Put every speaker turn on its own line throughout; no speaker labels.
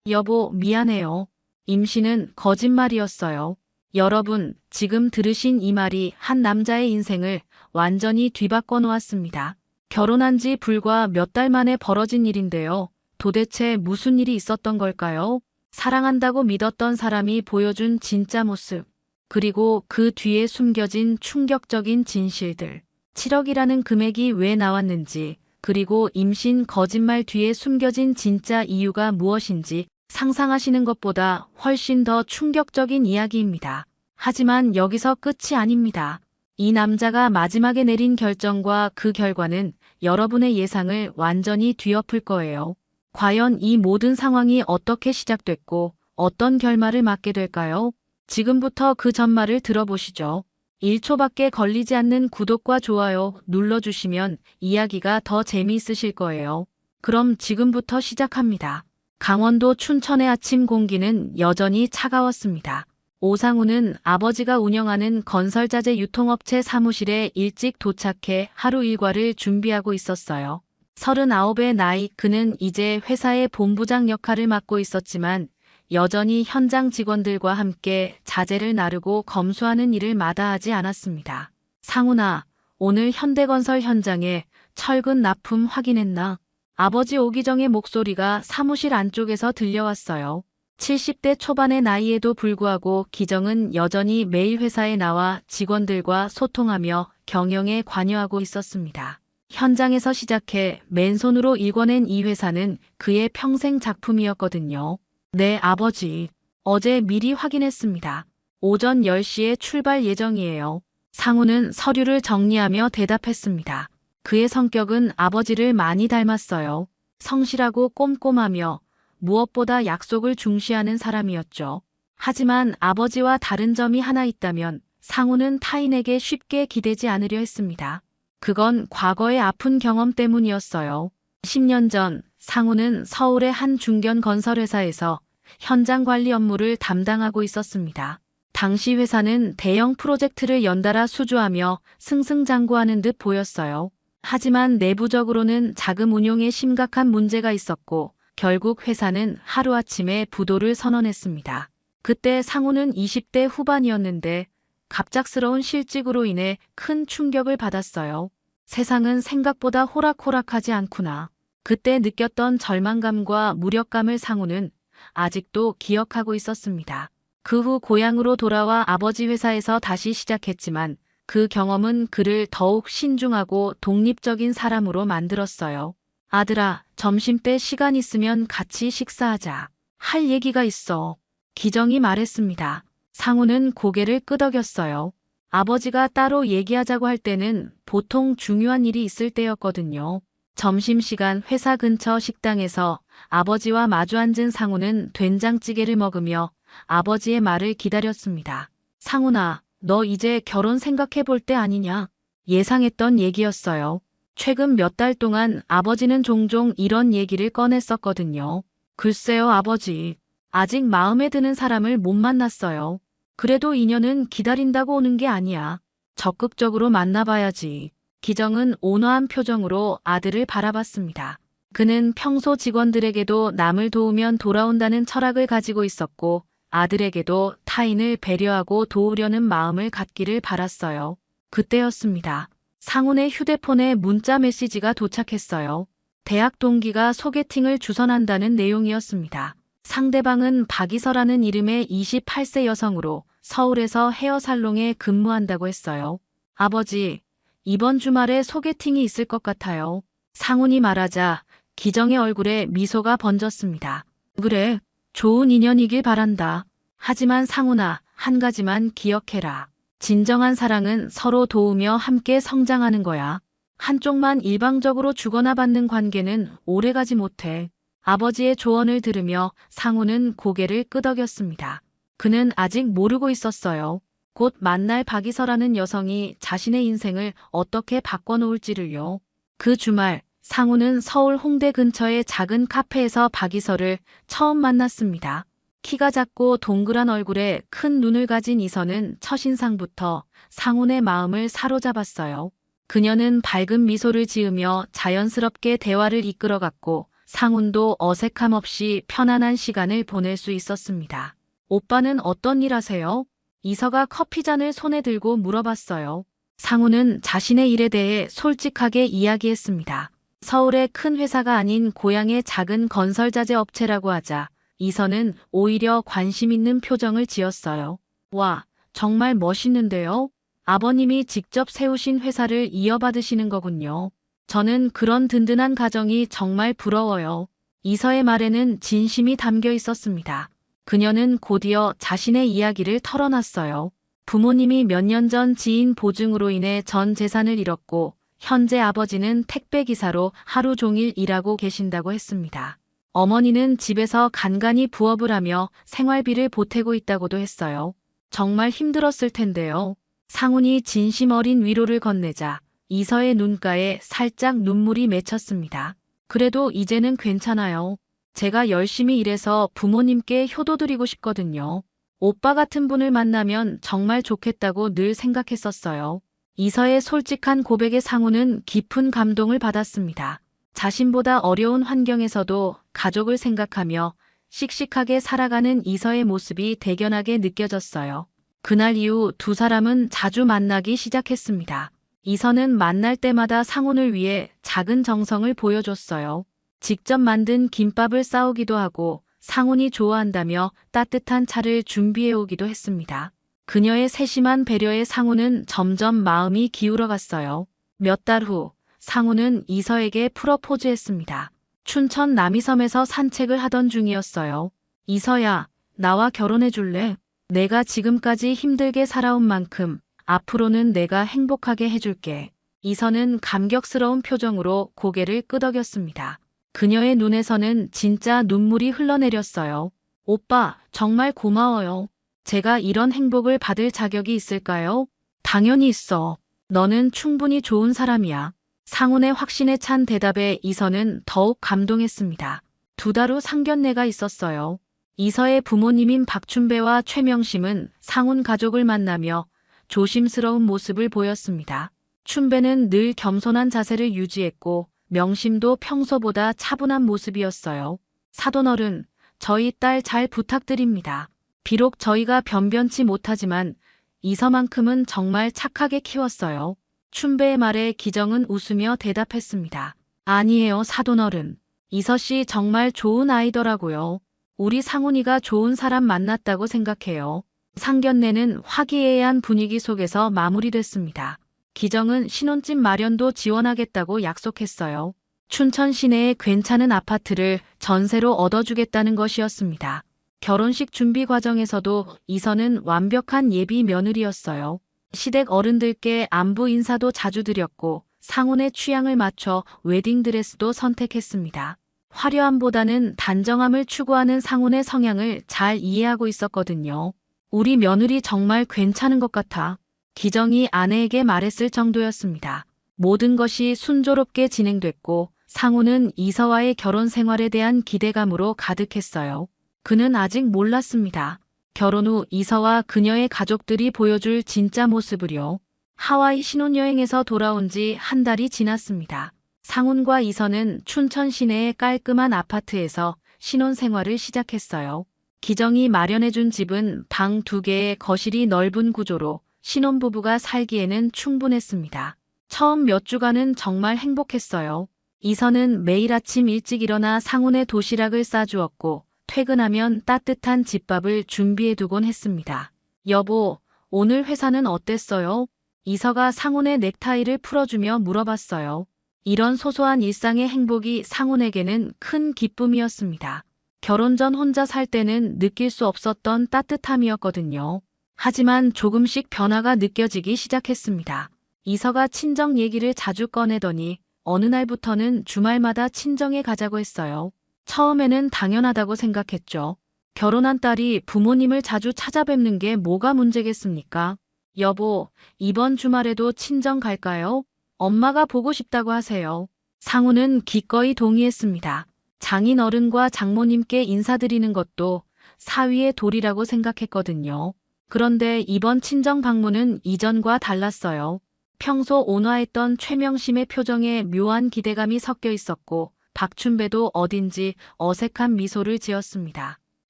여보, 미안해요. 임신은 거짓말이었어요. 여러분, 지금 들으신 이 말이 한 남자의 인생을 완전히 뒤바꿔 놓았습니다. 결혼한 지 불과 몇 달 만에 벌어진 일인데요. 도대체 무슨 일이 있었던 걸까요? 사랑한다고 믿었던 사람이 보여준 진짜 모습, 그리고 그 뒤에 숨겨진 충격적인 진실들. 7억이라는 금액이 왜 나왔는지, 그리고 임신 거짓말 뒤에 숨겨진 진짜 이유가 무엇인지 상상하시는 것보다 훨씬 더 충격적인 이야기입니다. 하지만 여기서 끝이 아닙니다. 이 남자가 마지막에 내린 결정과 그 결과는 여러분의 예상을 완전히 뒤엎을 거예요. 과연 이 모든 상황이 어떻게 시작됐고 어떤 결말을 맞게 될까요? 지금부터 그 전말을 들어보시죠. 1초밖에 걸리지 않는 구독과 좋아요 눌러주시면 이야기가 더 재미있으실 거예요. 그럼 지금부터 시작합니다. 강원도 춘천의 아침 공기는 여전히 차가웠습니다. 오상우는 아버지가 운영하는 건설자재 유통업체 사무실에 일찍 도착해 하루 일과를 준비하고 있었어요. 39의 나이, 그는 이제 회사의 본부장 역할을 맡고 있었지만 여전히 현장 직원들과 함께 자재를 나르고 검수하는 일을 마다하지 않았습니다. 상훈아, 오늘 현대건설 현장에 철근 납품 확인했나? 아버지 오기정의 목소리가 사무실 안쪽에서 들려왔어요. 70대 초반의 나이에도 불구하고 기정은 여전히 매일 회사에 나와 직원들과 소통하며 경영에 관여하고 있었습니다. 현장에서 시작해 맨손으로 일궈낸 이 회사는 그의 평생 작품이었거든요. 네, 아버지. 어제 미리 확인했습니다. 오전 10시에 출발 예정이에요. 상우는 서류를 정리하며 대답했습니다. 그의 성격은 아버지를 많이 닮았어요. 성실하고 꼼꼼하며 무엇보다 약속을 중시하는 사람이었죠. 하지만 아버지와 다른 점이 하나 있다면 상우는 타인에게 쉽게 기대지 않으려 했습니다. 그건 과거의 아픈 경험 때문이었어요. 10년 전 상우는 서울의 한 중견 건설회사에서 현장 관리 업무를 담당하고 있었습니다. 당시 회사는 대형 프로젝트를 연달아 수주하며 승승장구하는 듯 보였어요. 하지만 내부적으로는 자금 운용에 심각한 문제가 있었고 결국 회사는 하루아침에 부도를 선언했습니다. 그때 상우는 20대 후반이었는데 갑작스러운 실직으로 인해 큰 충격을 받았어요. 세상은 생각보다 호락호락하지 않구나. 그때 느꼈던 절망감과 무력감을 상우는 아직도 기억하고 있었습니다. 그 후 고향으로 돌아와 아버지 회사에서 다시 시작했지만 그 경험은 그를 더욱 신중하고 독립적인 사람으로 만들었어요. 아들아, 점심때 시간 있으면 같이 식사하자. 할 얘기가 있어. 기정이 말했습니다. 상우는 고개를 끄덕였어요. 아버지가 따로 얘기하자고 할 때는 보통 중요한 일이 있을 때였거든요. 점심시간 회사 근처 식당에서 아버지와 마주 앉은 상우는 된장찌개를 먹으며 아버지의 말을 기다렸습니다. 상훈아, 너 이제 결혼 생각해 볼 때 아니냐? 예상했던 얘기였어요. 최근 몇 달 동안 아버지는 종종 이런 얘기를 꺼냈었거든요. 글쎄요, 아버지. 아직 마음에 드는 사람을 못 만났어요. 그래도 인연은 기다린다고 오는 게 아니야. 적극적으로 만나봐야지. 기정은 온화한 표정으로 아들을 바라봤습니다. 그는 평소 직원들에게도 남을 도우면 돌아온다는 철학을 가지고 있었고 아들에게도 타인을 배려하고 도우려는 마음을 갖기를 바랐어요. 그때였습니다. 상훈의 휴대폰에 문자 메시지가 도착했어요. 대학 동기가 소개팅을 주선한다는 내용이었습니다. 상대방은 박이서라는 이름의 28세 여성으로 서울에서 헤어살롱에 근무한다고 했어요. 아버지, 이번 주말에 소개팅이 있을 것 같아요. 상훈이 말하자 기정의 얼굴에 미소가 번졌습니다. 그래, 좋은 인연이길 바란다. 하지만 상훈아, 한 가지만 기억해라. 진정한 사랑은 서로 도우며 함께 성장하는 거야. 한쪽만 일방적으로 주거나 받는 관계는 오래가지 못해. 아버지의 조언을 들으며 상훈은 고개를 끄덕였습니다. 그는 아직 모르고 있었어요. 곧 만날 박이서라는 여성이 자신의 인생을 어떻게 바꿔놓을지를요. 그 주말 상훈은 서울 홍대 근처의 작은 카페에서 박이서를 처음 만났습니다. 키가 작고 동그란 얼굴에 큰 눈을 가진 이서는 첫인상부터 상훈의 마음을 사로잡았어요. 그녀는 밝은 미소를 지으며 자연스럽게 대화를 이끌어갔고 상훈도 어색함 없이 편안한 시간을 보낼 수 있었습니다. 오빠는 어떤 일 하세요? 이서가 커피잔을 손에 들고 물어봤어요. 상훈은 자신의 일에 대해 솔직하게 이야기했습니다. 서울의 큰 회사가 아닌 고향의 작은 건설자재 업체라고 하자 이서는 오히려 관심 있는 표정을 지었어요. 와, 정말 멋있는데요? 아버님이 직접 세우신 회사를 이어받으시는 거군요. 저는 그런 든든한 가정이 정말 부러워요. 이서의 말에는 진심이 담겨 있었습니다. 그녀는 곧이어 자신의 이야기를 털어놨어요. 부모님이 몇 년 전 지인 보증으로 인해 전 재산을 잃었고 현재 아버지는 택배기사로 하루 종일 일하고 계신다고 했습니다. 어머니는 집에서 간간히 부업을 하며 생활비를 보태고 있다고도 했어요. 정말 힘들었을 텐데요. 상훈이 진심 어린 위로를 건네자 이서의 눈가에 살짝 눈물이 맺혔습니다. 그래도 이제는 괜찮아요. 제가 열심히 일해서 부모님께 효도드리고 싶거든요. 오빠 같은 분을 만나면 정말 좋겠다고 늘 생각했었어요. 이서의 솔직한 고백에 상훈은 깊은 감동을 받았습니다. 자신보다 어려운 환경에서도 가족을 생각하며 씩씩하게 살아가는 이서의 모습이 대견하게 느껴졌어요. 그날 이후 두 사람은 자주 만나기 시작했습니다. 이서는 만날 때마다 상훈을 위해 작은 정성을 보여줬어요. 직접 만든 김밥을 싸오기도 하고 상훈이 좋아한다며 따뜻한 차를 준비해 오기도 했습니다. 그녀의 세심한 배려에 상훈은 점점 마음이 기울어갔어요. 몇 달 후 상훈은 이서에게 프러포즈했습니다. 춘천 남이섬에서 산책을 하던 중이었어요. 이서야, 나와 결혼해 줄래? 내가 지금까지 힘들게 살아온 만큼 앞으로는 내가 행복하게 해줄게. 이서는 감격스러운 표정으로 고개를 끄덕였습니다. 그녀의 눈에서는 진짜 눈물이 흘러내렸어요. 오빠, 정말 고마워요. 제가 이런 행복을 받을 자격이 있을까요? 당연히 있어. 너는 충분히 좋은 사람이야. 상훈의 확신에 찬 대답에 이서는 더욱 감동했습니다. 두 달 후 상견례가 있었어요. 이서의 부모님인 박춘배와 최명심은 상훈 가족을 만나며 조심스러운 모습을 보였습니다. 춘배는 늘 겸손한 자세를 유지했고 명심도 평소보다 차분한 모습이었어요. 사돈어른, 저희 딸 잘 부탁드립니다. 비록 저희가 변변치 못하지만 이서만큼은 정말 착하게 키웠어요. 춘배의 말에 기정은 웃으며 대답했습니다. 아니에요, 사돈어른. 이서씨 정말 좋은 아이더라고요. 우리 상훈이가 좋은 사람 만났다고 생각해요. 상견례는 화기애애한 분위기 속에서 마무리됐습니다. 기정은 신혼집 마련도 지원하겠다고 약속했어요. 춘천 시내의 괜찮은 아파트를 전세로 얻어주겠다는 것이었습니다. 결혼식 준비 과정에서도 이서는 완벽한 예비 며느리였어요. 시댁 어른들께 안부 인사도 자주 드렸고 상훈의 취향을 맞춰 웨딩드레스도 선택했습니다. 화려함보다는 단정함을 추구하는 상훈의 성향을 잘 이해하고 있었거든요. 우리 며느리 정말 괜찮은 것 같아. 기정이 아내에게 말했을 정도였습니다. 모든 것이 순조롭게 진행됐고 상훈은 이서와의 결혼 생활에 대한 기대감으로 가득했어요. 그는 아직 몰랐습니다. 결혼 후 이서와 그녀의 가족들이 보여줄 진짜 모습을요. 하와이 신혼여행에서 돌아온 지 한 달이 지났습니다. 상훈과 이서는 춘천 시내의 깔끔한 아파트에서 신혼생활을 시작했어요. 기정이 마련해준 집은 방 2개에 거실이 넓은 구조로 신혼부부가 살기에는 충분했습니다. 처음 몇 주간은 정말 행복했어요. 이서는 매일 아침 일찍 일어나 상훈의 도시락을 싸주었고 퇴근하면 따뜻한 집밥을 준비해두곤 했습니다. 여보, 오늘 회사는 어땠어요? 이서가 상훈의 넥타이를 풀어주며 물어봤어요. 이런 소소한 일상의 행복이 상훈에게는 큰 기쁨이었습니다. 결혼 전 혼자 살 때는 느낄 수 없었던 따뜻함이었거든요. 하지만 조금씩 변화가 느껴지기 시작했습니다. 이서가 친정 얘기를 자주 꺼내더니 어느 날부터는 주말마다 친정에 가자고 했어요. 처음에는 당연하다고 생각했죠. 결혼한 딸이 부모님을 자주 찾아뵙는 게 뭐가 문제겠습니까? 여보, 이번 주말에도 친정 갈까요? 엄마가 보고 싶다고 하세요. 상훈은 기꺼이 동의했습니다. 장인 어른과 장모님께 인사드리는 것도 사위의 도리라고 생각했거든요. 그런데 이번 친정 방문은 이전과 달랐어요. 평소 온화했던 최명심의 표정에 묘한 기대감이 섞여 있었고 박춘배도 어딘지 어색한 미소를 지었습니다.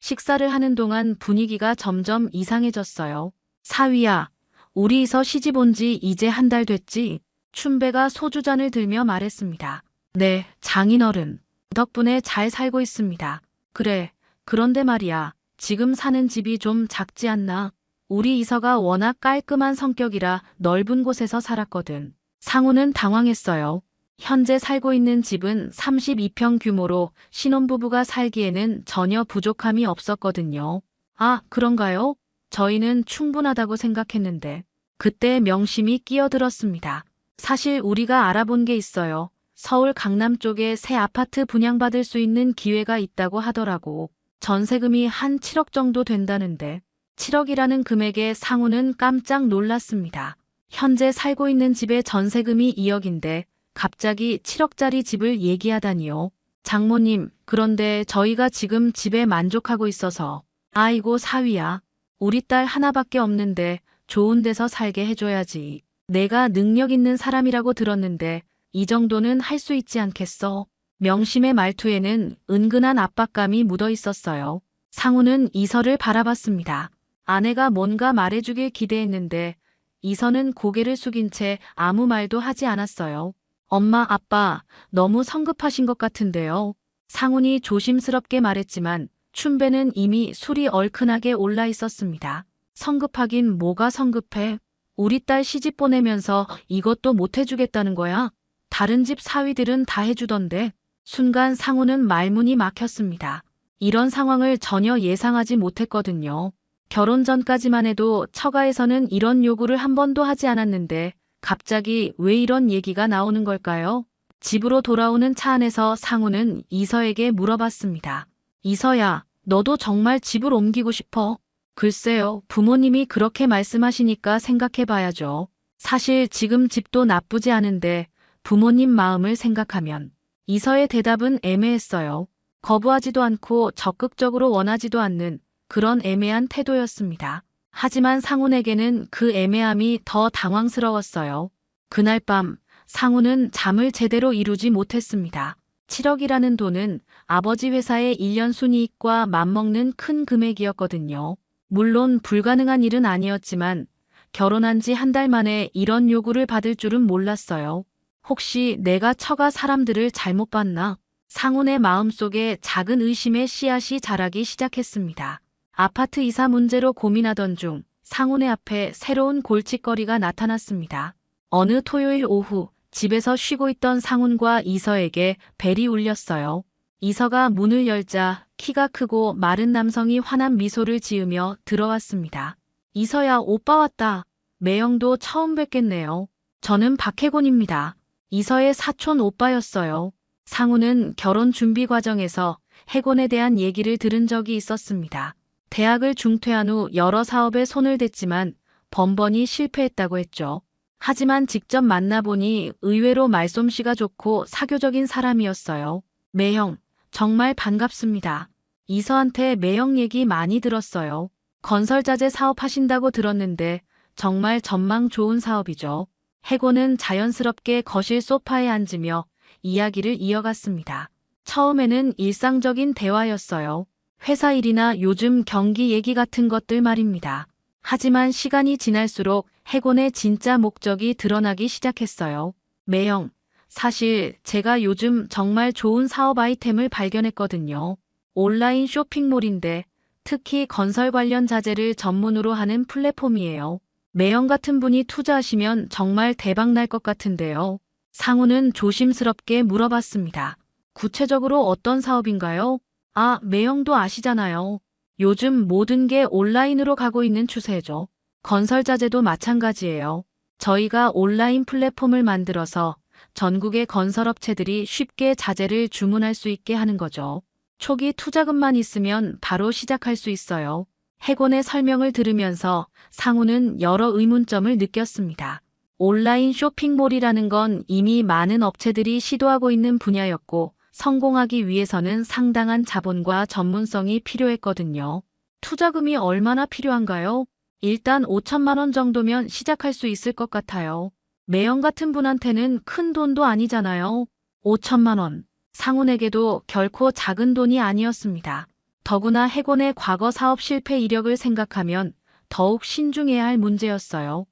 식사를 하는 동안 분위기가 점점 이상해졌어요. 사위야, 우리 이서 시집 온 지 이제 한 달 됐지? 춘배가 소주잔을 들며 말했습니다. 네, 장인어른. 덕분에 잘 살고 있습니다. 그래, 그런데 말이야. 지금 사는 집이 좀 작지 않나? 우리 이서가 워낙 깔끔한 성격이라 넓은 곳에서 살았거든. 상우는 당황했어요. 현재 살고 있는 집은 32평 규모로 신혼부부가 살기에는 전혀 부족함이 없었거든요. 아, 그런가요? 저희는 충분하다고 생각했는데. 그때 명심이 끼어들었습니다. 사실 우리가 알아본 게 있어요. 서울 강남 쪽에 새 아파트 분양받을 수 있는 기회가 있다고 하더라고. 전세금이 한 7억 정도 된다는데. 7억이라는 금액에 상우는 깜짝 놀랐습니다. 현재 살고 있는 집의 전세금이 2억인데 갑자기 7억짜리 집을 얘기하다니요. 장모님, 그런데 저희가 지금 집에 만족하고 있어서. 아이고 사위야. 우리 딸 하나밖에 없는데 좋은 데서 살게 해줘야지. 내가 능력 있는 사람이라고 들었는데 이 정도는 할 수 있지 않겠어? 명심의 말투에는 은근한 압박감이 묻어 있었어요. 상우는 이서를 바라봤습니다. 아내가 뭔가 말해주길 기대했는데 이서는 고개를 숙인 채 아무 말도 하지 않았어요. 엄마, 아빠, 너무 성급하신 것 같은데요. 상훈이 조심스럽게 말했지만 춘배는 이미 술이 얼큰하게 올라 있었습니다. 성급하긴 뭐가 성급해? 우리 딸 시집 보내면서 이것도 못 해주겠다는 거야? 다른 집 사위들은 다 해주던데. 순간 상우는 말문이 막혔습니다. 이런 상황을 전혀 예상하지 못했거든요. 결혼 전까지만 해도 처가에서는 이런 요구를 한 번도 하지 않았는데 갑자기 왜 이런 얘기가 나오는 걸까요? 집으로 돌아오는 차 안에서 상우는 이서에게 물어봤습니다. 이서야, 너도 정말 집을 옮기고 싶어? 글쎄요, 부모님이 그렇게 말씀하시니까 생각해봐야죠. 사실 지금 집도 나쁘지 않은데 부모님 마음을 생각하면. 이서의 대답은 애매했어요. 거부하지도 않고 적극적으로 원하지도 않는 그런 애매한 태도였습니다. 하지만 상훈에게는 그 애매함이 더 당황스러웠어요. 그날 밤 상훈은 잠을 제대로 이루지 못했습니다. 7억이라는 돈은 아버지 회사의 1년 순이익과 맞먹는 큰 금액이었거든요. 물론 불가능한 일은 아니었지만 결혼한 지 한 달 만에 이런 요구를 받을 줄은 몰랐어요. 혹시 내가 처가 사람들을 잘못 봤나? 상훈의 마음속에 작은 의심의 씨앗이 자라기 시작했습니다. 아파트 이사 문제로 고민하던 중 상훈의 앞에 새로운 골칫거리가 나타났습니다. 어느 토요일 오후 집에서 쉬고 있던 상훈과 이서에게 벨이 울렸어요. 이서가 문을 열자 키가 크고 마른 남성이 환한 미소를 지으며 들어왔습니다. 이서야, 오빠 왔다. 매형도 처음 뵙겠네요. 저는 박혜곤입니다. 이서의 사촌 오빠였어요. 상훈은 결혼 준비 과정에서 혜곤에 대한 얘기를 들은 적이 있었습니다. 대학을 중퇴한 후 여러 사업에 손을 댔지만 번번이 실패했다고 했죠. 하지만 직접 만나보니 의외로 말솜씨가 좋고 사교적인 사람이었어요. 매형, 정말 반갑습니다. 이서한테 매형 얘기 많이 들었어요. 건설자재 사업 하신다고 들었는데 정말 전망 좋은 사업이죠. 혜곤은 자연스럽게 거실 소파에 앉으며 이야기를 이어갔습니다. 처음에는 일상적인 대화였어요. 회사 일이나 요즘 경기 얘기 같은 것들 말입니다. 하지만 시간이 지날수록 혜곤의 진짜 목적이 드러나기 시작했어요. 매형, 사실 제가 요즘 정말 좋은 사업 아이템을 발견했거든요. 온라인 쇼핑몰인데 특히 건설 관련 자재를 전문으로 하는 플랫폼이에요. 매형 같은 분이 투자하시면 정말 대박 날 것 같은데요. 상훈은 조심스럽게 물어봤습니다. 구체적으로 어떤 사업인가요? 아, 매형도 아시잖아요. 요즘 모든 게 온라인으로 가고 있는 추세죠. 건설 자재도 마찬가지예요. 저희가 온라인 플랫폼을 만들어서 전국의 건설업체들이 쉽게 자재를 주문할 수 있게 하는 거죠. 초기 투자금만 있으면 바로 시작할 수 있어요. 혜곤의 설명을 들으면서 상훈은 여러 의문점을 느꼈습니다. 온라인 쇼핑몰이라는 건 이미 많은 업체들이 시도하고 있는 분야였고 성공하기 위해서는 상당한 자본과 전문성이 필요했거든요. 투자금이 얼마나 필요한가요? 일단 5천만 원 정도면 시작할 수 있을 것 같아요. 매형 같은 분한테는 큰 돈도 아니잖아요. 5천만 원. 상훈에게도 결코 작은 돈이 아니었습니다. 더구나 해곤의 과거 사업 실패 이력을 생각하면 더욱 신중해야 할 문제였어요.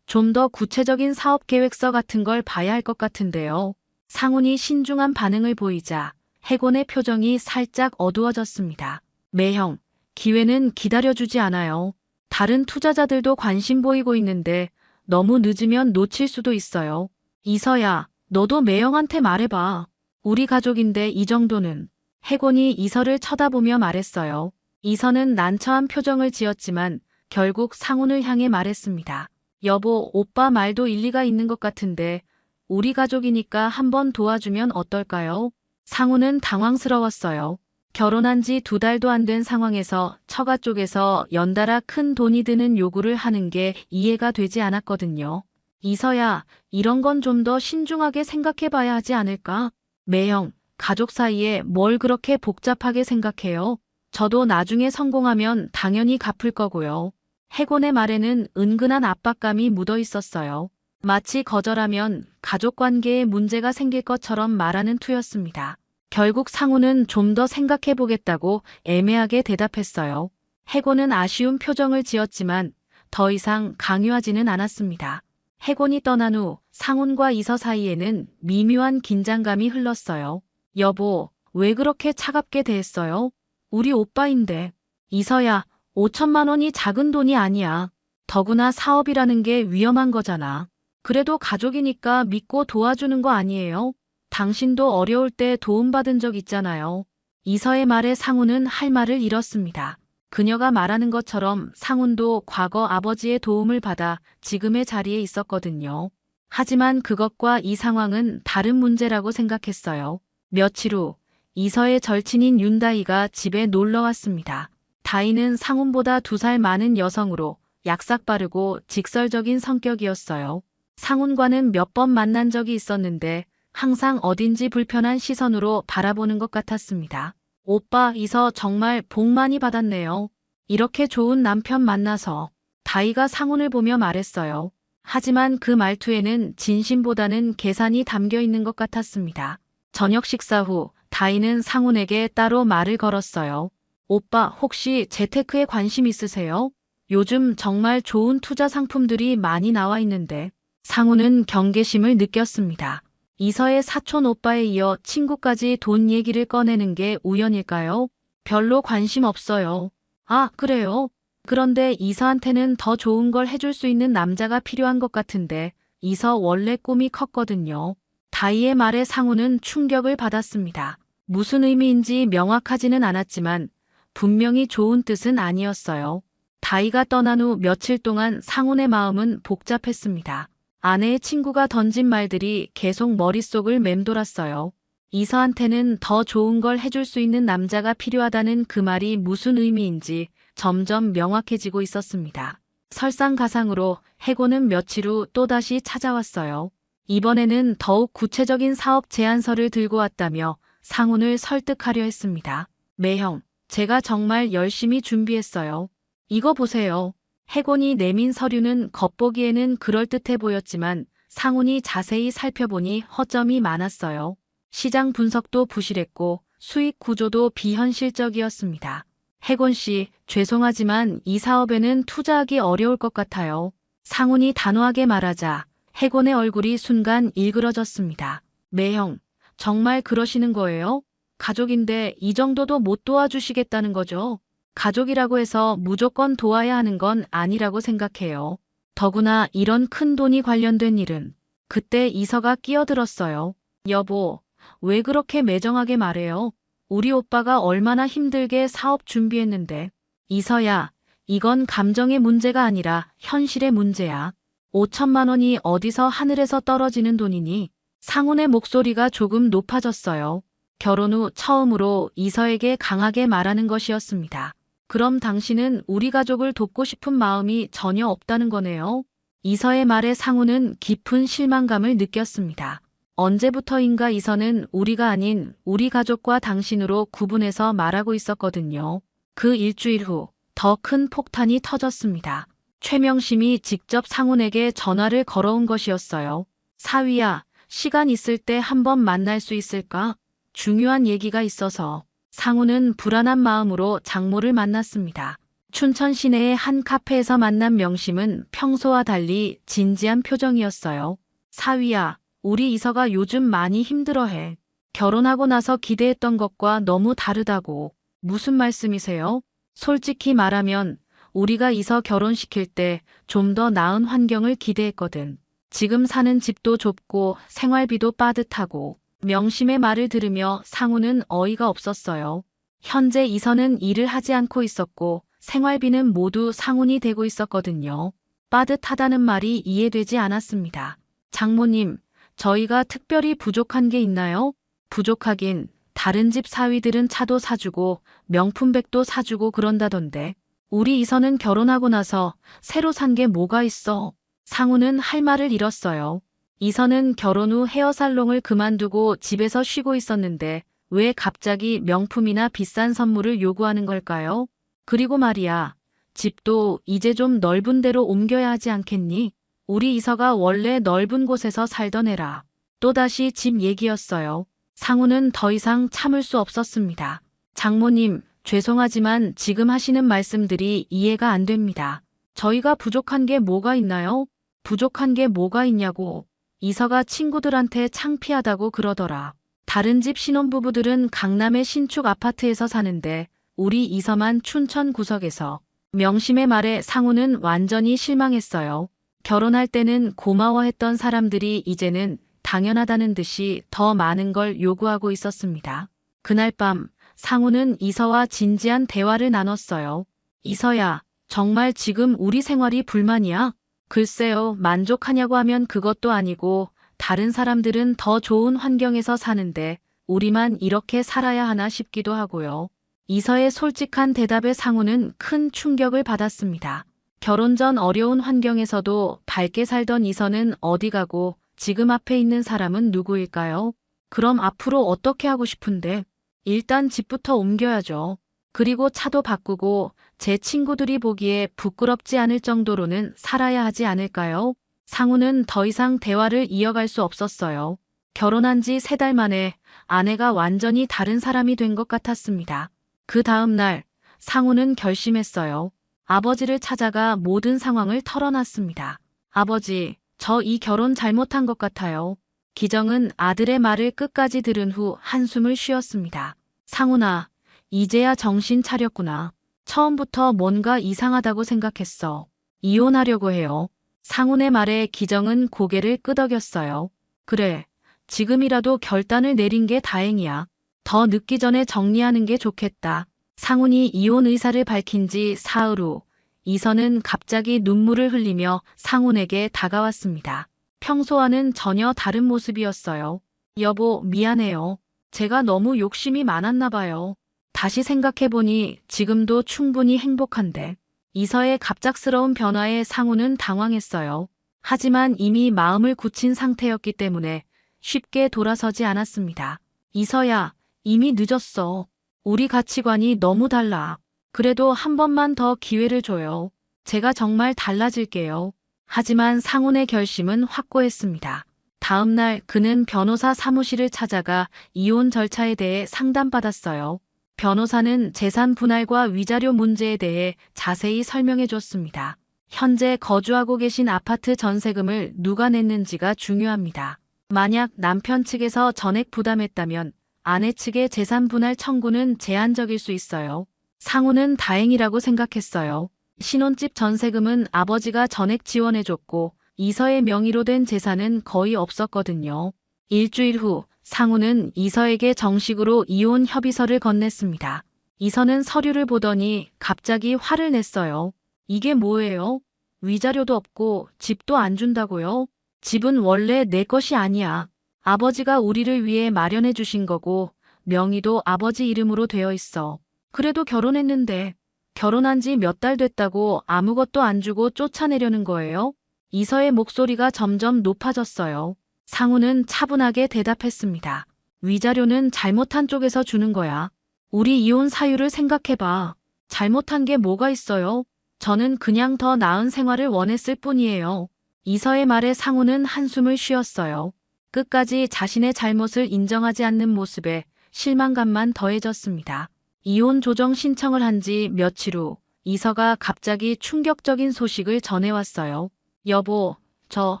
좀 더 구체적인 사업 계획서 같은 걸 봐야 할 것 같은데요. 상훈이 신중한 반응을 보이자 해곤의 표정이 살짝 어두워졌습니다. 매형, 기회는 기다려주지 않아요. 다른 투자자들도 관심 보이고 있는데 너무 늦으면 놓칠 수도 있어요. 이서야, 너도 매형한테 말해봐. 우리 가족인데 이 정도는. 해곤이 이서를 쳐다보며 말했어요. 이서는 난처한 표정을 지었지만 결국 상훈을 향해 말했습니다. 여보, 오빠 말도 일리가 있는 것 같은데 우리 가족이니까 한번 도와주면 어떨까요? 상훈은 당황스러웠어요. 결혼한 지 2달도 안 된 상황에서 처가 쪽에서 연달아 큰 돈이 드는 요구를 하는 게 이해가 되지 않았거든요. 이서야, 이런 건 좀 더 신중하게 생각해 봐야 하지 않을까? 매형, 가족 사이에 뭘 그렇게 복잡하게 생각해요? 저도 나중에 성공하면 당연히 갚을 거고요. 해곤의 말에는 은근한 압박감이 묻어 있었어요. 마치 거절하면 가족관계에 문제가 생길 것처럼 말하는 투였습니다. 결국 상훈은 좀 더 생각해 보겠다고 애매하게 대답했어요. 해곤은 아쉬운 표정을 지었지만 더 이상 강요하지는 않았습니다. 해곤이 떠난 후 상훈과 이서 사이에는 미묘한 긴장감이 흘렀어요. 여보, 왜 그렇게 차갑게 대했어요? 우리 오빠인데. 이서야, 5천만 원이 작은 돈이 아니야. 더구나 사업이라는 게 위험한 거잖아. 그래도 가족이니까 믿고 도와주는 거 아니에요? 당신도 어려울 때 도움받은 적 있잖아요. 이서의 말에 상훈은 할 말을 잃었습니다. 그녀가 말하는 것처럼 상훈도 과거 아버지의 도움을 받아 지금의 자리에 있었거든요. 하지만 그것과 이 상황은 다른 문제라고 생각했어요. 며칠 후 이서의 절친인 윤다희가 집에 놀러 왔습니다. 다희는 상훈보다 2살 많은 여성으로 약삭 빠르고 직설적인 성격이었어요. 상훈과는 몇 번 만난 적이 있었는데 항상 어딘지 불편한 시선으로 바라보는 것 같았습니다. 오빠, 이서 정말 복 많이 받았네요. 이렇게 좋은 남편 만나서. 다희가 상훈을 보며 말했어요. 하지만 그 말투에는 진심보다는 계산이 담겨 있는 것 같았습니다. 저녁 식사 후 다희는 상훈에게 따로 말을 걸었어요. 오빠, 혹시 재테크에 관심 있으세요? 요즘 정말 좋은 투자 상품들이 많이 나와 있는데. 상훈은 경계심을 느꼈습니다. 이서의 사촌 오빠에 이어 친구까지 돈 얘기를 꺼내는 게 우연일까요? 별로 관심 없어요. 아, 그래요? 그런데 이서한테는 더 좋은 걸 해줄 수 있는 남자가 필요한 것 같은데 이서 원래 꿈이 컸거든요. 다희의 말에 상훈은 충격을 받았습니다. 무슨 의미인지 명확하지는 않았지만 분명히 좋은 뜻은 아니었어요. 다희가 떠난 후 며칠 동안 상훈의 마음은 복잡했습니다. 아내의 친구가 던진 말들이 계속 머릿속을 맴돌았어요. 이서한테는 더 좋은 걸 해줄 수 있는 남자가 필요하다는 그 말이 무슨 의미인지 점점 명확해지고 있었습니다. 설상가상으로 해고는 며칠 후 또다시 찾아왔어요. 이번에는 더욱 구체적인 사업 제안서를 들고 왔다며 상훈을 설득하려 했습니다. 매형, 제가 정말 열심히 준비했어요. 이거 보세요. 해곤이 내민 서류는 겉보기에는 그럴듯해 보였지만 상훈이 자세히 살펴보니 허점이 많았어요. 시장 분석도 부실했고 수익 구조도 비현실적이었습니다. 해곤 씨, 죄송하지만 이 사업에는 투자하기 어려울 것 같아요. 상훈이 단호하게 말하자 해곤의 얼굴이 순간 일그러졌습니다. 매형, 정말 그러시는 거예요? 가족인데 이 정도도 못 도와주시겠다는 거죠? 가족이라고 해서 무조건 도와야 하는 건 아니라고 생각해요. 더구나 이런 큰 돈이 관련된 일은. 그때 이서가 끼어들었어요. 여보, 왜 그렇게 매정하게 말해요? 우리 오빠가 얼마나 힘들게 사업 준비했는데. 이서야, 이건 감정의 문제가 아니라 현실의 문제야. 5천만 원이 어디서 하늘에서 떨어지는 돈이니? 상훈의 목소리가 조금 높아졌어요. 결혼 후 처음으로 이서에게 강하게 말하는 것이었습니다. 그럼 당신은 우리 가족을 돕고 싶은 마음이 전혀 없다는 거네요. 이서의 말에 상훈은 깊은 실망감을 느꼈습니다. 언제부터인가 이서는 우리가 아닌 우리 가족과 당신으로 구분해서 말하고 있었거든요. 그 일주일 후 더 큰 폭탄이 터졌습니다. 최명심이 직접 상훈에게 전화를 걸어온 것이었어요. 사위야, 시간 있을 때 한번 만날 수 있을까? 중요한 얘기가 있어서. 상우는 불안한 마음으로 장모를 만났습니다. 춘천 시내의 한 카페에서 만난 명심은 평소와 달리 진지한 표정이었어요. 사위야, 우리 이서가 요즘 많이 힘들어해. 결혼하고 나서 기대했던 것과 너무 다르다고. 무슨 말씀이세요? 솔직히 말하면 우리가 이서 결혼시킬 때 좀 더 나은 환경을 기대했거든. 지금 사는 집도 좁고 생활비도 빠듯하고. 명심의 말을 들으며 상우는 어이가 없었어요. 현재 이서는 일을 하지 않고 있었고 생활비는 모두 상훈이 되고 있었거든요. 빠듯하다는 말이 이해되지 않았습니다. 장모님, 저희가 특별히 부족한 게 있나요? 부족하긴 다른 집 사위들은 차도 사주고 명품백도 사주고 그런다던데. 우리 이서는 결혼하고 나서 새로 산 게 뭐가 있어? 상우는 할 말을 잃었어요. 이서는 결혼 후 헤어살롱을 그만두고 집에서 쉬고 있었는데 왜 갑자기 명품이나 비싼 선물을 요구하는 걸까요? 그리고 말이야, 집도 이제 좀 넓은 데로 옮겨야 하지 않겠니? 우리 이서가 원래 넓은 곳에서 살던 애라. 또다시 집 얘기였어요. 상우는 더 이상 참을 수 없었습니다. 장모님, 죄송하지만 지금 하시는 말씀들이 이해가 안 됩니다. 저희가 부족한 게 뭐가 있나요? 부족한 게 뭐가 있냐고. 이서가 친구들한테 창피하다고 그러더라. 다른 집 신혼부부들은 강남의 신축 아파트에서 사는데 우리 이서만 춘천 구석에서. 명심의 말에 상우는 완전히 실망했어요. 결혼할 때는 고마워했던 사람들이 이제는 당연하다는 듯이 더 많은 걸 요구하고 있었습니다. 그날 밤 상우는 이서와 진지한 대화를 나눴어요. 이서야, 정말 지금 우리 생활이 불만이야? 글쎄요, 만족하냐고 하면 그것도 아니고 다른 사람들은 더 좋은 환경에서 사는데 우리만 이렇게 살아야 하나 싶기도 하고요. 이서의 솔직한 대답에 상우는 큰 충격을 받았습니다. 결혼 전 어려운 환경에서도 밝게 살던 이서는 어디 가고 지금 앞에 있는 사람은 누구일까요? 그럼 앞으로 어떻게 하고 싶은데? 일단 집부터 옮겨야죠. 그리고 차도 바꾸고 제 친구들이 보기에 부끄럽지 않을 정도로는 살아야 하지 않을까요? 상우는 더 이상 대화를 이어갈 수 없었어요. 결혼한 지 3달 만에 아내가 완전히 다른 사람이 된 것 같았습니다. 그 다음 날 상우는 결심했어요. 아버지를 찾아가 모든 상황을 털어놨습니다. 아버지, 저 이 결혼 잘못한 것 같아요. 기정은 아들의 말을 끝까지 들은 후 한숨을 쉬었습니다. 상훈아, 이제야 정신 차렸구나. 처음부터 뭔가 이상하다고 생각했어. 이혼하려고 해요. 상훈의 말에 기정은 고개를 끄덕였어요. 그래, 지금이라도 결단을 내린 게 다행이야. 더 늦기 전에 정리하는 게 좋겠다. 상훈이 이혼 의사를 밝힌 지 사흘 후 이서는 갑자기 눈물을 흘리며 상훈에게 다가왔습니다. 평소와는 전혀 다른 모습이었어요. 여보, 미안해요. 제가 너무 욕심이 많았나 봐요. 다시 생각해보니 지금도 충분히 행복한데. 이서의 갑작스러운 변화에 상우는 당황했어요. 하지만 이미 마음을 굳힌 상태였기 때문에 쉽게 돌아서지 않았습니다. 이서야, 이미 늦었어. 우리 가치관이 너무 달라. 그래도 한 번만 더 기회를 줘요. 제가 정말 달라질게요. 하지만 상훈의 결심은 확고했습니다. 다음 날 그는 변호사 사무실을 찾아가 이혼 절차에 대해 상담받았어요. 변호사는 재산 분할과 위자료 문제에 대해 자세히 설명해 줬습니다. 현재 거주하고 계신 아파트 전세금을 누가 냈는지가 중요합니다. 만약 남편 측에서 전액 부담했다면 아내 측의 재산 분할 청구는 제한적일 수 있어요. 상우는 다행이라고 생각했어요. 신혼집 전세금은 아버지가 전액 지원해줬고 이서의 명의로 된 재산은 거의 없었거든요. 일주일 후 상우는 이서에게 정식으로 이혼 협의서를 건넸습니다. 이서는 서류를 보더니 갑자기 화를 냈어요. 이게 뭐예요? 위자료도 없고 집도 안 준다고요? 집은 원래 내 것이 아니야. 아버지가 우리를 위해 마련해 주신 거고 명의도 아버지 이름으로 되어 있어. 그래도 결혼했는데 결혼한 지 몇 달 됐다고 아무것도 안 주고 쫓아내려는 거예요? 이서의 목소리가 점점 높아졌어요. 상우는 차분하게 대답했습니다. 위자료는 잘못한 쪽에서 주는 거야. 우리 이혼 사유를 생각해봐. 잘못한 게 뭐가 있어요? 저는 그냥 더 나은 생활을 원했을 뿐이에요. 이서의 말에 상우는 한숨을 쉬었어요. 끝까지 자신의 잘못을 인정하지 않는 모습에 실망감만 더해졌습니다. 이혼 조정 신청을 한 지 며칠 후 이서가 갑자기 충격적인 소식을 전해왔어요. 여보, 저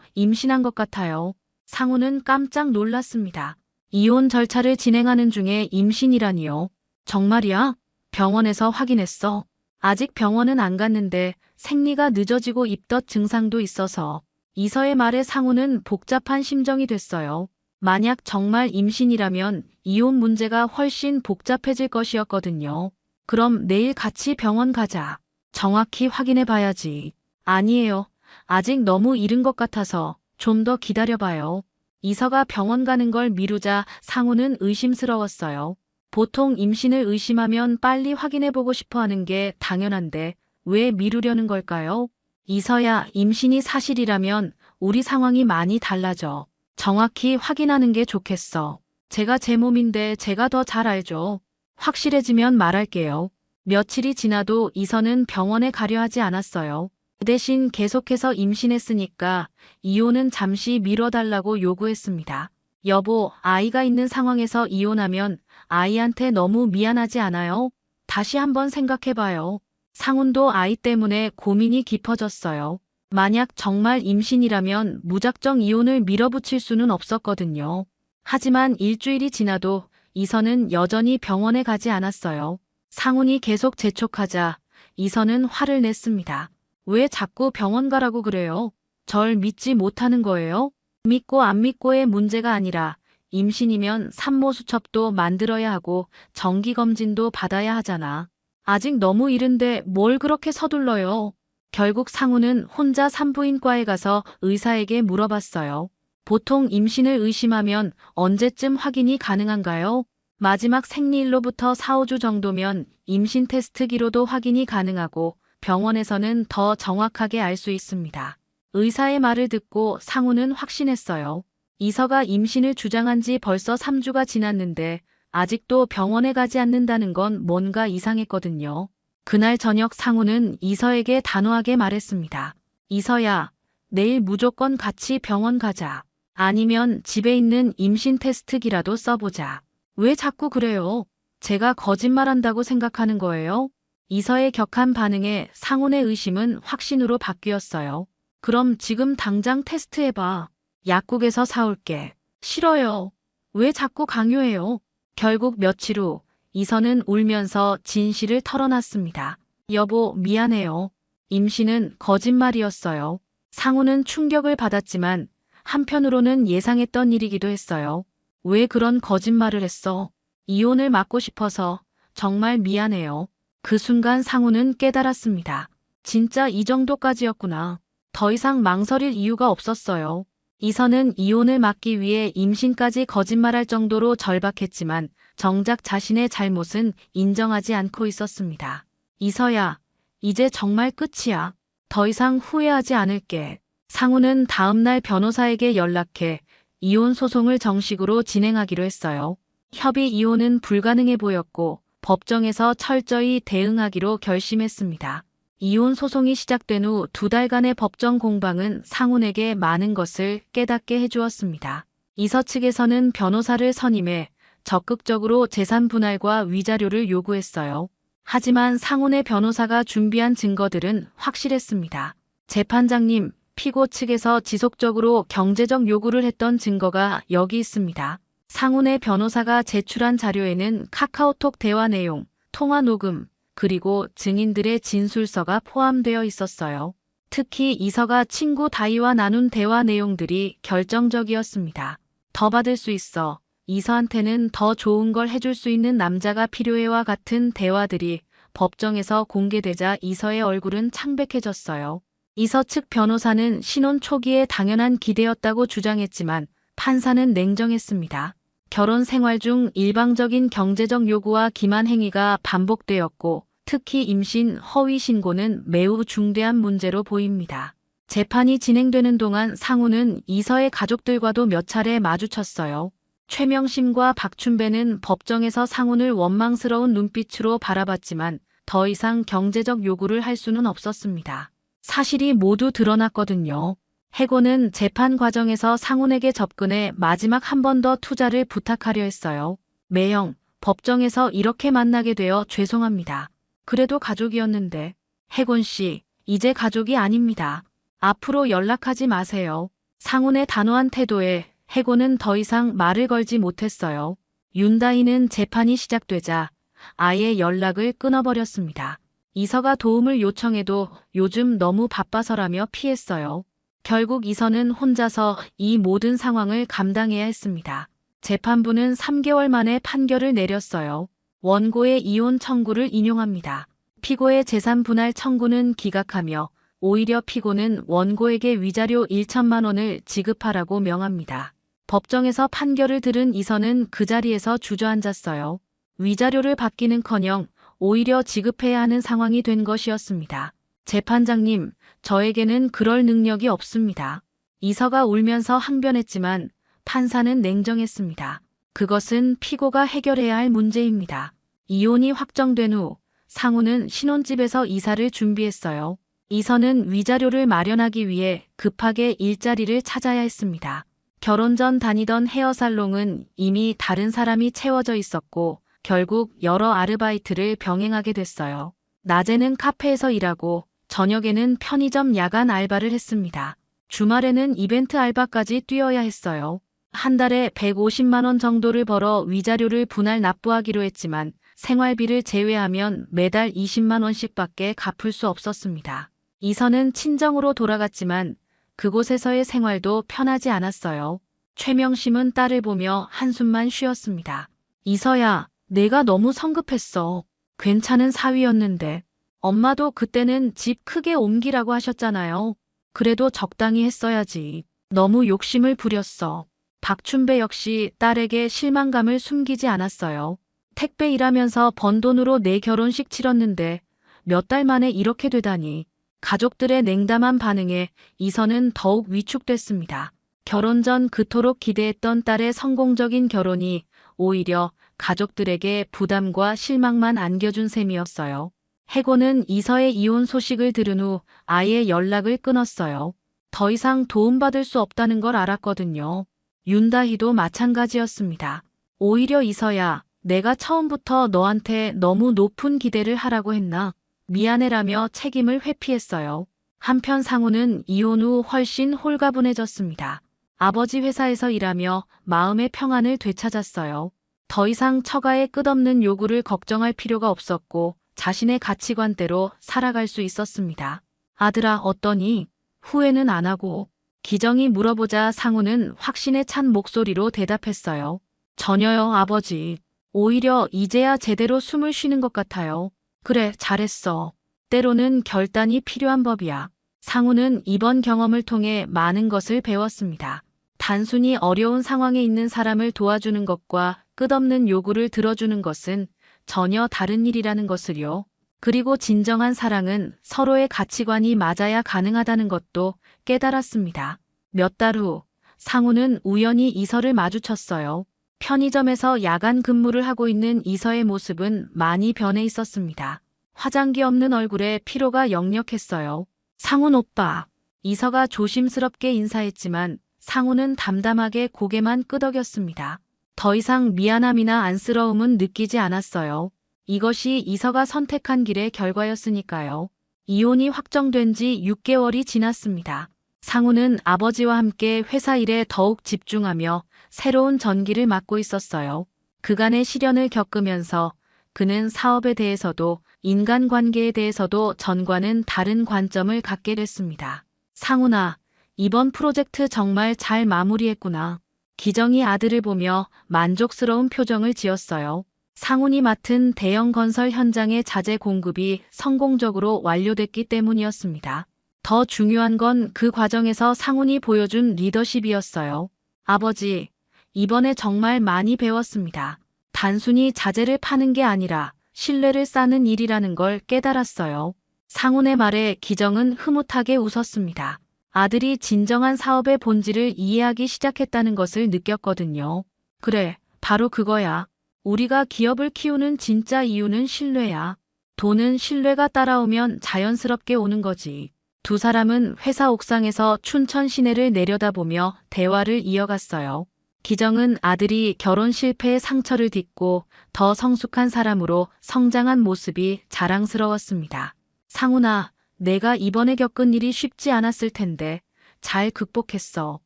임신한 것 같아요. 상우는 깜짝 놀랐습니다. 이혼 절차를 진행하는 중에 임신이라니요. 정말이야? 병원에서 확인했어. 아직 병원은 안 갔는데 생리가 늦어지고 입덧 증상도 있어서. 이서의 말에 상우는 복잡한 심정이 됐어요. 만약 정말 임신이라면 이혼 문제가 훨씬 복잡해질 것이었거든요. 그럼 내일 같이 병원 가자. 정확히 확인해 봐야지. 아니에요. 아직 너무 이른 것 같아서 좀 더 기다려봐요. 이서가 병원 가는 걸 미루자 상우는 의심스러웠어요. 보통 임신을 의심하면 빨리 확인해보고 싶어 하는 게 당연한데 왜 미루려는 걸까요? 이서야, 임신이 사실이라면 우리 상황이 많이 달라져. 정확히 확인하는 게 좋겠어. 제가 제 몸인데 제가 더 잘 알죠. 확실해지면 말할게요. 며칠이 지나도 이서는 병원에 가려 하지 않았어요. 그 대신 계속해서 임신했으니까 이혼은 잠시 미뤄달라고 요구했습니다. 여보, 아이가 있는 상황에서 이혼하면 아이한테 너무 미안하지 않아요? 다시 한번 생각해봐요. 상훈도 아이 때문에 고민이 깊어졌어요. 만약 정말 임신이라면 무작정 이혼을 밀어붙일 수는 없었거든요. 하지만 일주일이 지나도 이서는 여전히 병원에 가지 않았어요. 상훈이 계속 재촉하자 이서는 화를 냈습니다. 왜 자꾸 병원 가라고 그래요? 절 믿지 못하는 거예요? 믿고 안 믿고의 문제가 아니라 임신이면 산모 수첩도 만들어야 하고 정기검진도 받아야 하잖아. 아직 너무 이른데 뭘 그렇게 서둘러요? 결국 상우는 혼자 산부인과에 가서 의사에게 물어봤어요. 보통 임신을 의심하면 언제쯤 확인이 가능한가요? 마지막 생리일로부터 4, 5주 정도면 임신 테스트기로도 확인이 가능하고 병원에서는 더 정확하게 알 수 있습니다. 의사의 말을 듣고 상우는 확신했어요. 이서가 임신을 주장한 지 벌써 3주가 지났는데 아직도 병원에 가지 않는다는 건 뭔가 이상했거든요. 그날 저녁 상우는 이서에게 단호하게 말했습니다. 이서야, 내일 무조건 같이 병원 가자. 아니면 집에 있는 임신 테스트기라도 써보자. 왜 자꾸 그래요? 제가 거짓말한다고 생각하는 거예요? 이서의 격한 반응에 상훈의 의심은 확신으로 바뀌었어요. 그럼 지금 당장 테스트해봐. 약국에서 사올게. 싫어요. 왜 자꾸 강요해요? 결국 며칠 후 이서는 울면서 진실을 털어놨습니다. 여보, 미안해요. 임신은 거짓말이었어요. 상훈은 충격을 받았지만 한편으로는 예상했던 일이기도 했어요. 왜 그런 거짓말을 했어? 이혼을 막고 싶어서. 정말 미안해요. 그 순간 상훈은 깨달았습니다. 진짜 이 정도까지였구나. 더 이상 망설일 이유가 없었어요. 이서는 이혼을 막기 위해 임신까지 거짓말할 정도로 절박했지만 정작 자신의 잘못은 인정하지 않고 있었습니다. 이서야, 이제 정말 끝이야. 더 이상 후회하지 않을게. 상훈은 다음날 변호사에게 연락해 이혼 소송을 정식으로 진행하기로 했어요. 협의 이혼은 불가능해 보였고 법정에서 철저히 대응하기로 결심했습니다. 이혼 소송이 시작된 후 2달간의 법정 공방은 상훈에게 많은 것을 깨닫게 해주었습니다. 이서 측에서는 변호사를 선임해 적극적으로 재산 분할과 위자료를 요구했어요. 하지만 상훈의 변호사가 준비한 증거들은 확실했습니다. 재판장님, 피고 측에서 지속적으로 경제적 요구를 했던 증거가 여기 있습니다. 상훈의 변호사가 제출한 자료에는 카카오톡 대화 내용, 통화 녹음, 그리고 증인들의 진술서가 포함되어 있었어요. 특히 이서가 친구 다희와 나눈 대화 내용들이 결정적이었습니다. 더 받을 수 있어. 이서한테는 더 좋은 걸 해줄 수 있는 남자가 필요해와 같은 대화들이 법정에서 공개되자 이서의 얼굴은 창백해졌어요. 이서 측 변호사는 신혼 초기에 당연한 기대였다고 주장했지만 판사는 냉정했습니다. 결혼 생활 중 일방적인 경제적 요구와 기만 행위가 반복되었고 특히 임신 허위 신고는 매우 중대한 문제로 보입니다. 재판이 진행되는 동안 상훈은 이서의 가족들과도 몇 차례 마주쳤어요. 최명심과 박춘배는 법정에서 상훈을 원망스러운 눈빛으로 바라봤지만 더 이상 경제적 요구를 할 수는 없었습니다. 사실이 모두 드러났거든요. 해고는 재판 과정에서 상훈에게 접근해 마지막 한 번 더 투자를 부탁하려 했어요. 매형, 법정에서 이렇게 만나게 되어 죄송합니다. 그래도 가족이었는데. 해곤 씨, 이제 가족이 아닙니다. 앞으로 연락하지 마세요. 상훈의 단호한 태도에 해곤은 더 이상 말을 걸지 못했어요. 윤다희는 재판이 시작되자 아예 연락을 끊어버렸습니다. 이서가 도움을 요청해도 요즘 너무 바빠서라며 피했어요. 결국 이서는 혼자서 이 모든 상황을 감당해야 했습니다. 재판부는 3개월 만에 판결을 내렸어요. 원고의 이혼 청구를 인용합니다. 피고의 재산 분할 청구는 기각하며 오히려 피고는 원고에게 위자료 1천만 원을 지급하라고 명합니다. 법정에서 판결을 들은 이서는 그 자리에서 주저앉았어요. 위자료를 받기는커녕 오히려 지급해야 하는 상황이 된 것이었습니다. 재판장님, 저에게는 그럴 능력이 없습니다. 이서가 울면서 항변했지만 판사는 냉정했습니다. 그것은 피고가 해결해야 할 문제입니다. 이혼이 확정된 후 상훈은 신혼집에서 이사를 준비했어요. 이서는 위자료를 마련하기 위해 급하게 일자리를 찾아야 했습니다. 결혼 전 다니던 헤어살롱은 이미 다른 사람이 채워져 있었고 결국 여러 아르바이트를 병행하게 됐어요. 낮에는 카페에서 일하고 저녁에는 편의점 야간 알바를 했습니다. 주말에는 이벤트 알바까지 뛰어야 했어요. 한 달에 150만 원 정도를 벌어 위자료를 분할 납부하기로 했지만 생활비를 제외하면 매달 20만 원씩밖에 갚을 수 없었습니다. 이서는 친정으로 돌아갔지만 그곳에서의 생활도 편하지 않았어요. 최명심은 딸을 보며 한숨만 쉬었습니다. 이서야, 내가 너무 성급했어. 괜찮은 사위였는데. 엄마도 그때는 집 크게 옮기라고 하셨잖아요. 그래도 적당히 했어야지. 너무 욕심을 부렸어. 박춘배 역시 딸에게 실망감을 숨기지 않았어요. 택배 일하면서 번 돈으로 내 결혼식 치렀는데 몇 달 만에 이렇게 되다니. 가족들의 냉담한 반응에 이서는 더욱 위축됐습니다. 결혼 전 그토록 기대했던 딸의 성공적인 결혼이 오히려 가족들에게 부담과 실망만 안겨준 셈이었어요. 해고는 이서의 이혼 소식을 들은 후 아예 연락을 끊었어요. 더 이상 도움받을 수 없다는 걸 알았거든요. 윤다희도 마찬가지였습니다. 오히려 이서야, 내가 처음부터 너한테 너무 높은 기대를 하라고 했나? 미안해라며 책임을 회피했어요. 한편 상훈은 이혼 후 훨씬 홀가분해졌습니다. 아버지 회사에서 일하며 마음의 평안을 되찾았어요. 더 이상 처가의 끝없는 요구를 걱정할 필요가 없었고 자신의 가치관대로 살아갈 수 있었습니다. 아들아, 어떠니? 후회는 안 하고. 기정이 물어보자 상훈은 확신에 찬 목소리로 대답했어요. 전혀요, 아버지. 오히려 이제야 제대로 숨을 쉬는 것 같아요. 그래, 잘했어. 때로는 결단이 필요한 법이야. 상훈은 이번 경험을 통해 많은 것을 배웠습니다. 단순히 어려운 상황에 있는 사람을 도와주는 것과 끝없는 요구를 들어주는 것은 전혀 다른 일이라는 것을요. 그리고 진정한 사랑은 서로의 가치관이 맞아야 가능하다는 것도 깨달았습니다. 몇 달 후 상훈은 우연히 이서를 마주쳤어요. 편의점에서 야간 근무를 하고 있는 이서의 모습은 많이 변해 있었습니다. 화장기 없는 얼굴에 피로가 역력했어요. 상훈 오빠. 이서가 조심스럽게 인사했지만 상훈은 담담하게 고개만 끄덕였습니다. 더 이상 미안함이나 안쓰러움은 느끼지 않았어요. 이것이 이서가 선택한 길의 결과였으니까요. 이혼이 확정된 지 6개월이 지났습니다. 상훈은 아버지와 함께 회사 일에 더욱 집중하며 새로운 전기를 맡고 있었어요. 그간의 시련을 겪으면서 그는 사업에 대해서도 인간관계에 대해서도 전과는 다른 관점을 갖게 됐습니다. 상훈아, 이번 프로젝트 정말 잘 마무리했구나. 기정이 아들을 보며 만족스러운 표정을 지었어요. 상훈이 맡은 대형 건설 현장의 자재 공급이 성공적으로 완료됐기 때문이었습니다. 더 중요한 건 그 과정에서 상훈이 보여준 리더십이었어요. 아버지, 이번에 정말 많이 배웠습니다. 단순히 자재를 파는 게 아니라 신뢰를 쌓는 일이라는 걸 깨달았어요. 상훈의 말에 기정은 흐뭇하게 웃었습니다. 아들이 진정한 사업의 본질을 이해하기 시작했다는 것을 느꼈거든요. 그래, 바로 그거야. 우리가 기업을 키우는 진짜 이유는 신뢰야. 돈은 신뢰가 따라오면 자연스럽게 오는 거지. 두 사람은 회사 옥상에서 춘천 시내를 내려다보며 대화를 이어갔어요. 기정은 아들이 결혼 실패의 상처를 딛고 더 성숙한 사람으로 성장한 모습이 자랑스러웠습니다. 상훈아, 내가 이번에 겪은 일이 쉽지 않았을 텐데 잘 극복했어.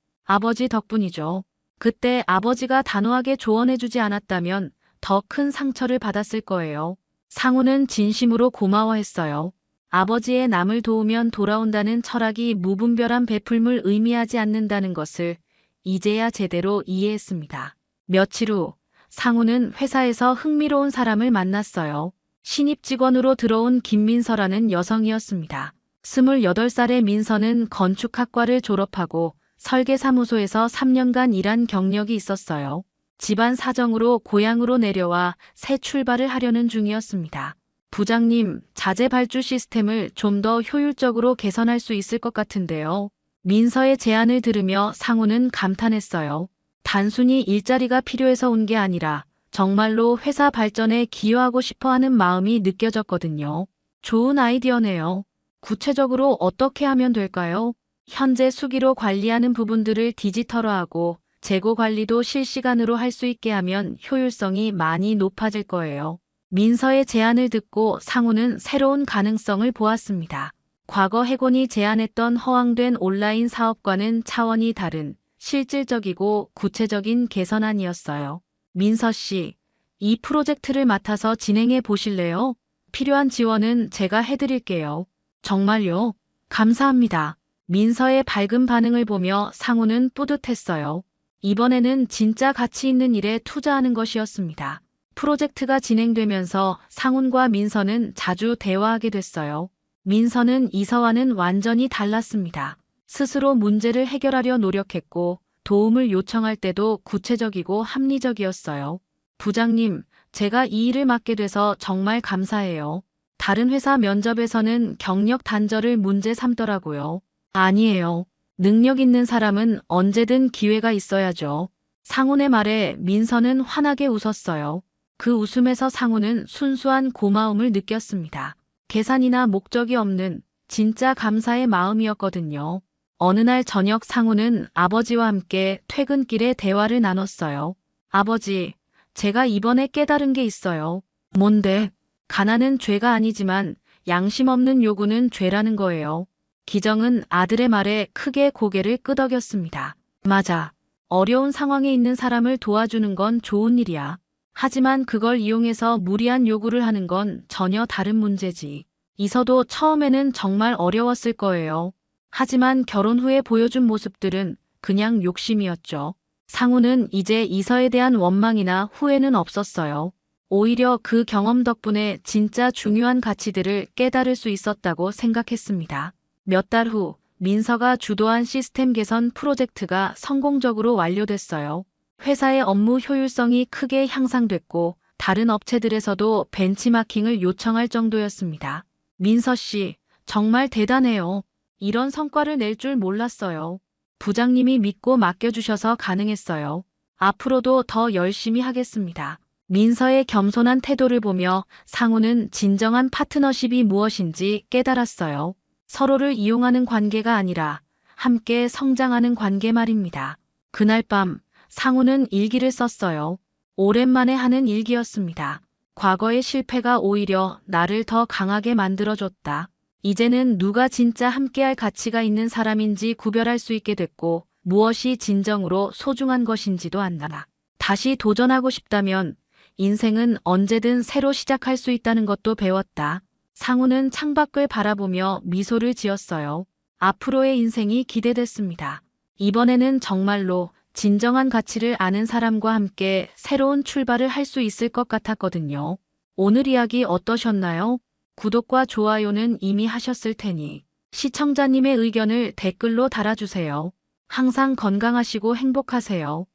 아버지 덕분이죠. 그때 아버지가 단호하게 조언해주지 않았다면 더 큰 상처를 받았을 거예요. 상훈은 진심으로 고마워했어요. 아버지의 남을 도우면 돌아온다는 철학이 무분별한 베풀물 의미하지 않는다는 것을 이제야 제대로 이해했습니다. 며칠 후 상훈은 회사에서 흥미로운 사람을 만났어요. 신입 직원으로 들어온 김민서라는 여성이었습니다. 28살의 민서는 건축학과를 졸업하고 설계사무소에서 3년간 일한 경력이 있었어요. 집안 사정으로 고향으로 내려와 새 출발을 하려는 중이었습니다. 부장님, 자재 발주 시스템을 좀 더 효율적으로 개선할 수 있을 것 같은데요. 민서의 제안을 들으며 상훈은 감탄했어요. 단순히 일자리가 필요해서 온 게 아니라 정말로 회사 발전에 기여하고 싶어하는 마음이 느껴졌거든요. 좋은 아이디어네요. 구체적으로 어떻게 하면 될까요? 현재 수기로 관리하는 부분들을 디지털화하고 재고 관리도 실시간으로 할 수 있게 하면 효율성이 많이 높아질 거예요. 민서의 제안을 듣고 상훈은 새로운 가능성을 보았습니다. 과거 해곤이 제안했던 허황된 온라인 사업과는 차원이 다른 실질적이고 구체적인 개선안이었어요. 민서 씨, 이 프로젝트를 맡아서 진행해 보실래요? 필요한 지원은 제가 해드릴게요. 정말요? 감사합니다. 민서의 밝은 반응을 보며 상훈은 뿌듯했어요. 이번에는 진짜 가치 있는 일에 투자하는 것이었습니다. 프로젝트가 진행되면서 상훈과 민서는 자주 대화하게 됐어요. 민서는 이서와는 완전히 달랐습니다. 스스로 문제를 해결하려 노력했고 도움을 요청할 때도 구체적이고 합리적이었어요. 부장님, 제가 이 일을 맡게 돼서 정말 감사해요. 다른 회사 면접에서는 경력 단절을 문제 삼더라고요. 아니에요. 능력 있는 사람은 언제든 기회가 있어야죠. 상훈의 말에 민서는 환하게 웃었어요. 그 웃음에서 상훈은 순수한 고마움을 느꼈습니다. 계산이나 목적이 없는 진짜 감사의 마음이었거든요. 어느 날 저녁 상훈은 아버지와 함께 퇴근길에 대화를 나눴어요. 아버지, 제가 이번에 깨달은 게 있어요. 뭔데? 가난은 죄가 아니지만 양심 없는 요구는 죄라는 거예요. 기정은 아들의 말에 크게 고개를 끄덕였습니다. 맞아. 어려운 상황에 있는 사람을 도와주는 건 좋은 일이야. 하지만 그걸 이용해서 무리한 요구를 하는 건 전혀 다른 문제지. 이서도 처음에는 정말 어려웠을 거예요. 하지만 결혼 후에 보여준 모습들은 그냥 욕심이었죠. 상훈은 이제 이서에 대한 원망이나 후회는 없었어요. 오히려 그 경험 덕분에 진짜 중요한 가치들을 깨달을 수 있었다고 생각했습니다. 몇 달 후 민서가 주도한 시스템 개선 프로젝트가 성공적으로 완료됐어요. 회사의 업무 효율성이 크게 향상됐고 다른 업체들에서도 벤치마킹을 요청할 정도였습니다. 민서 씨, 정말 대단해요. 이런 성과를 낼 줄 몰랐어요. 부장님이 믿고 맡겨주셔서 가능했어요. 앞으로도 더 열심히 하겠습니다. 민서의 겸손한 태도를 보며 상훈은 진정한 파트너십이 무엇인지 깨달았어요. 서로를 이용하는 관계가 아니라 함께 성장하는 관계 말입니다. 그날 밤 상훈은 일기를 썼어요. 오랜만에 하는 일기였습니다. 과거의 실패가 오히려 나를 더 강하게 만들어줬다. 이제는 누가 진짜 함께할 가치가 있는 사람인지 구별할 수 있게 됐고 무엇이 진정으로 소중한 것인지도 안다. 다시 도전하고 싶다면 인생은 언제든 새로 시작할 수 있다는 것도 배웠다. 상훈은 창밖을 바라보며 미소를 지었어요. 앞으로의 인생이 기대됐습니다. 이번에는 정말로 진정한 가치를 아는 사람과 함께 새로운 출발을 할 수 있을 것 같았거든요. 오늘 이야기 어떠셨나요? 구독과 좋아요는 이미 하셨을 테니 시청자님의 의견을 댓글로 달아주세요. 항상 건강하시고 행복하세요.